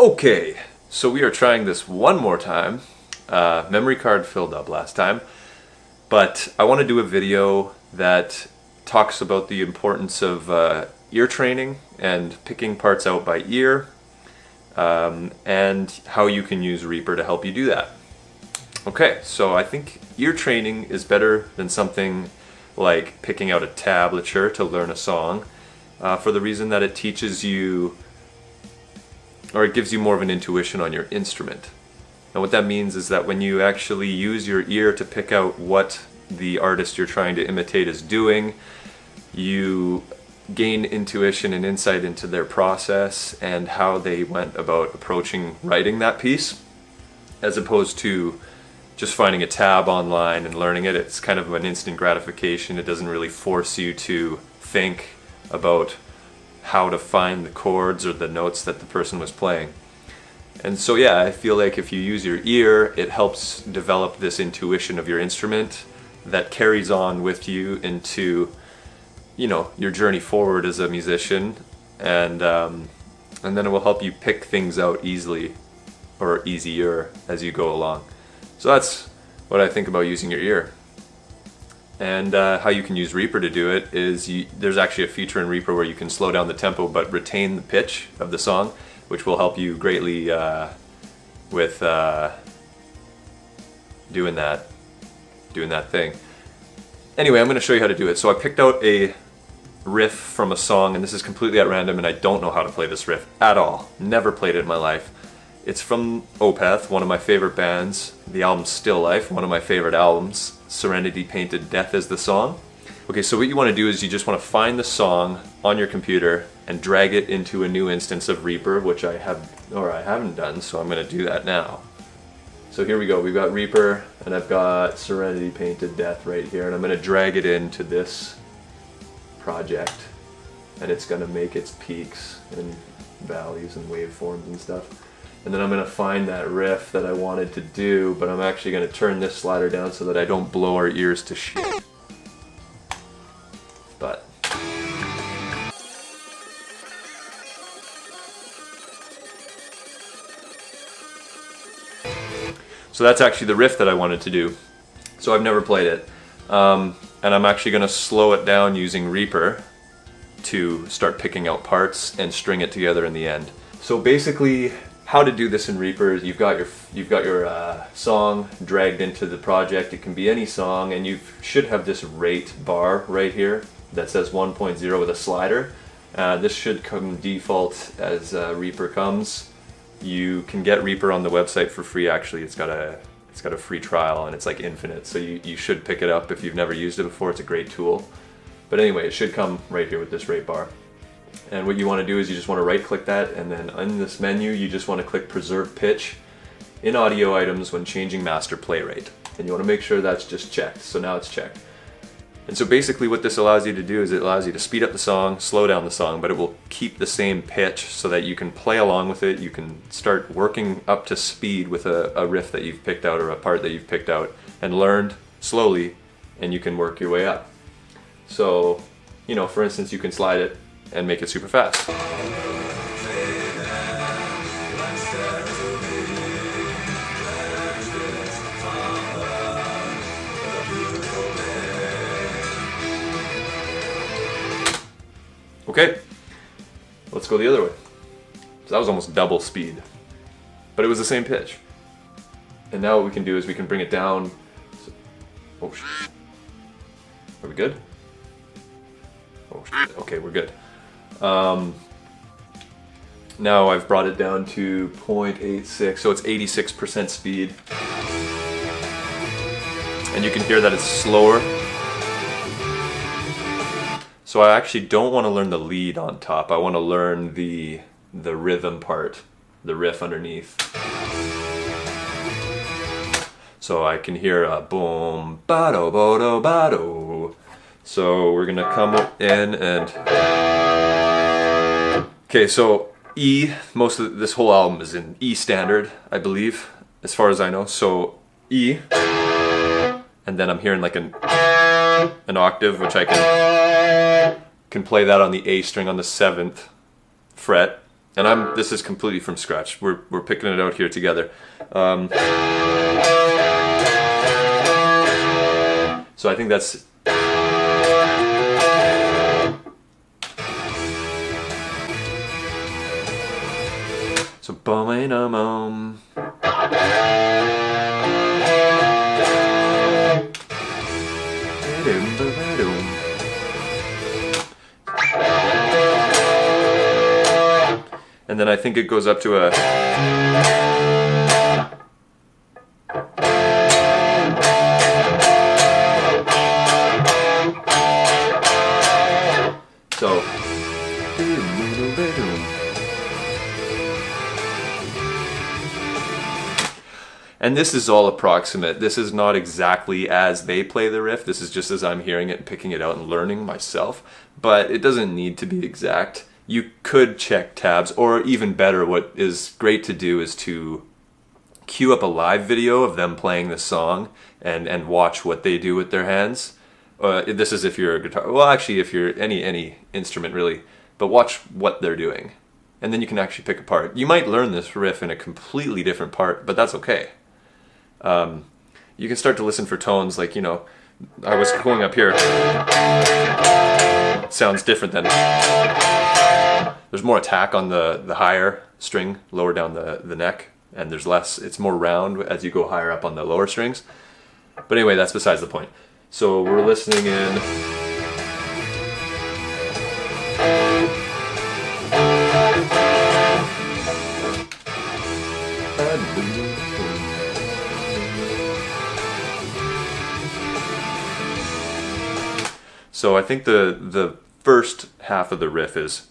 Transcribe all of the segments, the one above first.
Okay, so we are trying this one more time. Memory card filled up last time, but I want to do a video that talks about the importance of ear training and picking parts out by ear, and how you can use Reaper to help you do that. Okay, so I think ear training is better than something like picking out a tablature to learn a song, for the reason that it teaches you, or it gives you more of an intuition on your instrument. And what that means is that when you actually use your ear to pick out what the artist you're trying to imitate is doing, you gain intuition and insight into their process and how they went about approaching writing that piece, as opposed to just finding a tab online and learning it. It's kind of an instant gratification. It doesn't really force you to think about how to find the chords or the notes that the person was playing. And so yeah, I feel like if you use your ear, it helps develop this intuition of your instrument that carries on with you into, you know, your journey forward as a musician, and then it will help you pick things out easily, or easier, as you go along. So that's what I think about using your ear. And how you can use Reaper to do it is, there's actually a feature in Reaper where you can slow down the tempo but retain the pitch of the song, which will help you greatly with doing that thing. Anyway, I'm going to show you how to do it. So I picked out a riff from a song, and this is completely at random, and I don't know how to play this riff at all. Never played it in my life. It's from Opeth, one of my favorite bands. The album Still Life, one of my favorite albums. Serenity painted Death as the song. Okay, so what you want to do is you just want to find the song on your computer and drag it into a new instance of Reaper, which I haven't done, so I'm going to do that now. So here we go. We've got Reaper, and I've got Serenity painted Death right here, and I'm going to drag it into this project, and it's going to make its peaks and valleys and waveforms and stuff. And then I'm going to find that riff that I wanted to do, but I'm actually going to turn this slider down so that I don't blow our ears to shit. But so that's actually the riff that I wanted to do. So I've never played it. And I'm actually going to slow it down using Reaper to start picking out parts and string it together in the end. So basically, how to do this in Reaper is you've got your song dragged into the project. It can be any song, and you should have this rate bar right here that says 1.0 with a slider. This should come default as Reaper comes. You can get Reaper on the website for free. Actually, it's got a free trial, and it's like infinite, so you should pick it up if you've never used it before. It's a great tool. But anyway, it should come right here with this rate bar. And what you want to do is you just want to right click that, and then in this menu you just want to click preserve pitch in audio items when changing master play rate. And you want to make sure that's just checked. So now it's checked. And so basically what this allows you to do is it allows you to speed up the song, slow down the song, but it will keep the same pitch so that you can play along with it. You can start working up to speed with a riff that you've picked out or a part that you've picked out and learned slowly, and you can work your way up. So, you know, for instance, you can slide it and make it super fast. Okay, let's go the other way. So that was almost double speed, but it was the same pitch. And now what we can do is we can bring it down. Oh shit. Are we good? Oh shit. Okay, we're good. Now I've brought it down to 0.86, so it's 86% speed. And you can hear that it's slower. So I actually don't want to learn the lead on top. I want to learn the rhythm part, the riff underneath. So I can hear a boom, ba-do, bo-do, ba-do. So we're gonna come in and... Okay, so E, most of this whole album is in E standard, I believe, as far as I know. So E, and then I'm hearing like an octave, which I can play that on the A string on the 7th fret, And this is completely from scratch. We're picking it out here together. So I think that's... So bum. And then I think it goes up to a... So... And this is all approximate. This is not exactly as they play the riff. This is just as I'm hearing it and picking it out and learning myself. But it doesn't need to be exact. You could check tabs, or even better, what is great to do is to queue up a live video of them playing the song and watch what they do with their hands. This is if you're a guitar. Well, actually, if you're any instrument really. But watch what they're doing. And then you can actually pick apart. You might learn this riff in a completely different part, but that's okay. You can start to listen for tones like, you know, I was going up here. It sounds different than... There's more attack on the higher string, lower down the neck, and there's less, it's more round as you go higher up on the lower strings. But anyway, that's besides the point. So we're listening in... So I think the first half of the riff is...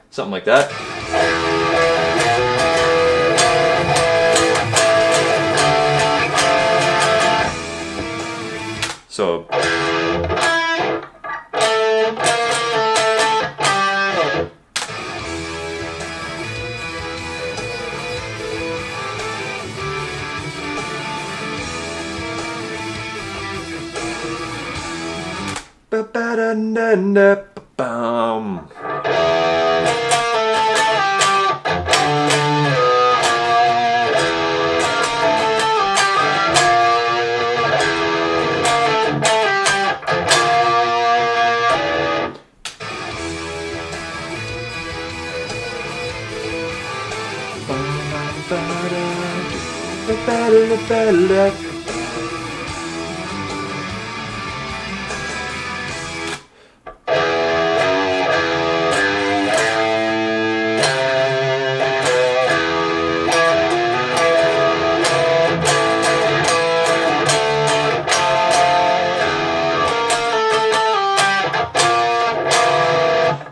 something like that. So... Ba-ba-da-na-na-ba-bum.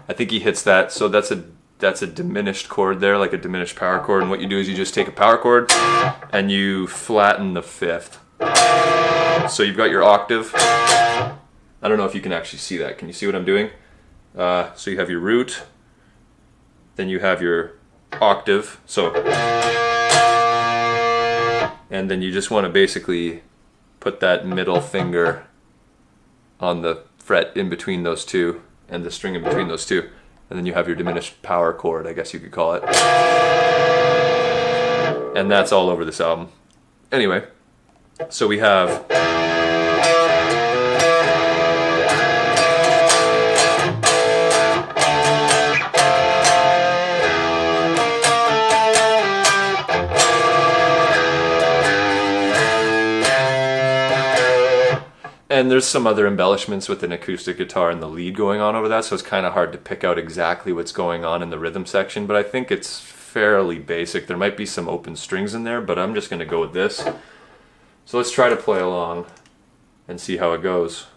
I think he hits that, so that's a diminished chord there, like a diminished power chord, and what you do is you just take a power chord and you flatten the fifth. So you've got your octave. I don't know if you can actually see that. Can you see what I'm doing? So you have your root, then you have your octave, so, and then you just want to basically put that middle finger on the fret in between those two, and the string in between those two, and then you have your diminished power chord, I guess you could call it. And that's all over this album. Anyway, so we have... And there's some other embellishments with an acoustic guitar and the lead going on over that, so it's kind of hard to pick out exactly what's going on in the rhythm section, but I think it's fairly basic. There might be some open strings in there, but I'm just going to go with this. So let's try to play along and see how it goes.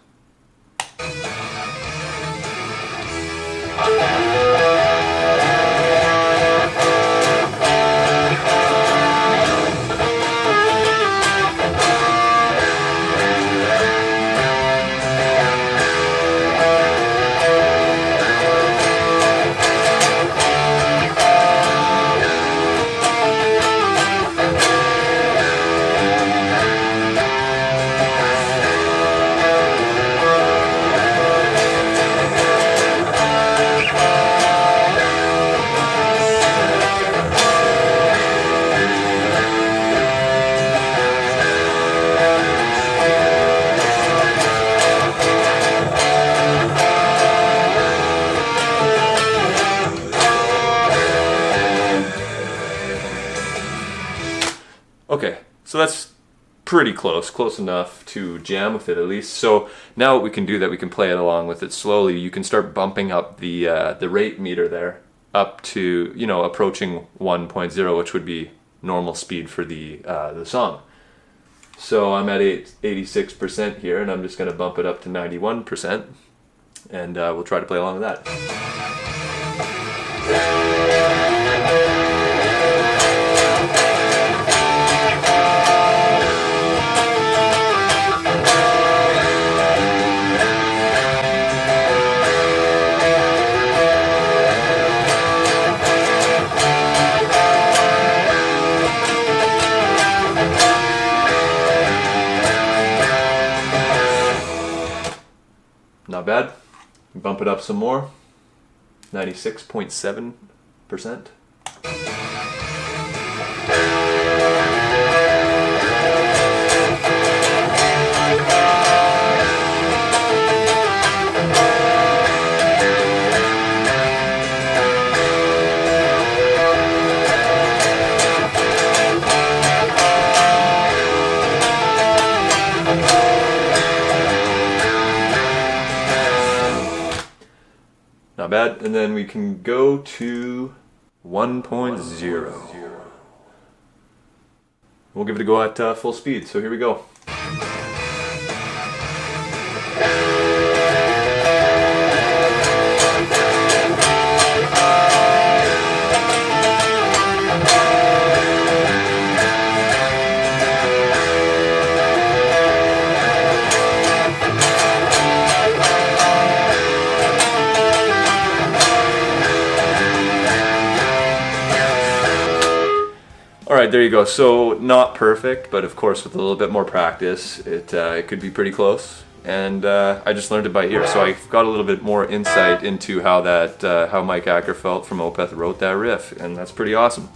So that's pretty close enough to jam with it at least. So now what we can do that we can play it along with it slowly. You can start bumping up the rate meter there up to, you know, approaching 1.0, which would be normal speed for the song. So I'm at 86% here, and I'm just going to bump it up to 91%, and we'll try to play along with that. Not bad. Bump it up some more. 96.7%. Not bad. And then we can go to 1.0. We'll give it a go at full speed. So here we go. Alright, there you go. So not perfect, but of course with a little bit more practice, it could be pretty close. And I just learned it by ear, so I got a little bit more insight into how how Mike Ackerfeld from Opeth wrote that riff, and that's pretty awesome.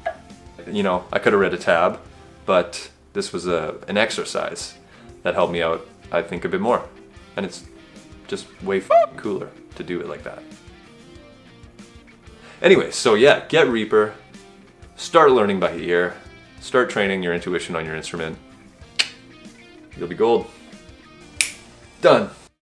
You know, I could have read a tab, but this was an exercise that helped me out, I think, a bit more. And it's just way cooler to do it like that. Anyway, so yeah, get Reaper, start learning by ear, start training your intuition on your instrument. You'll be gold. Done.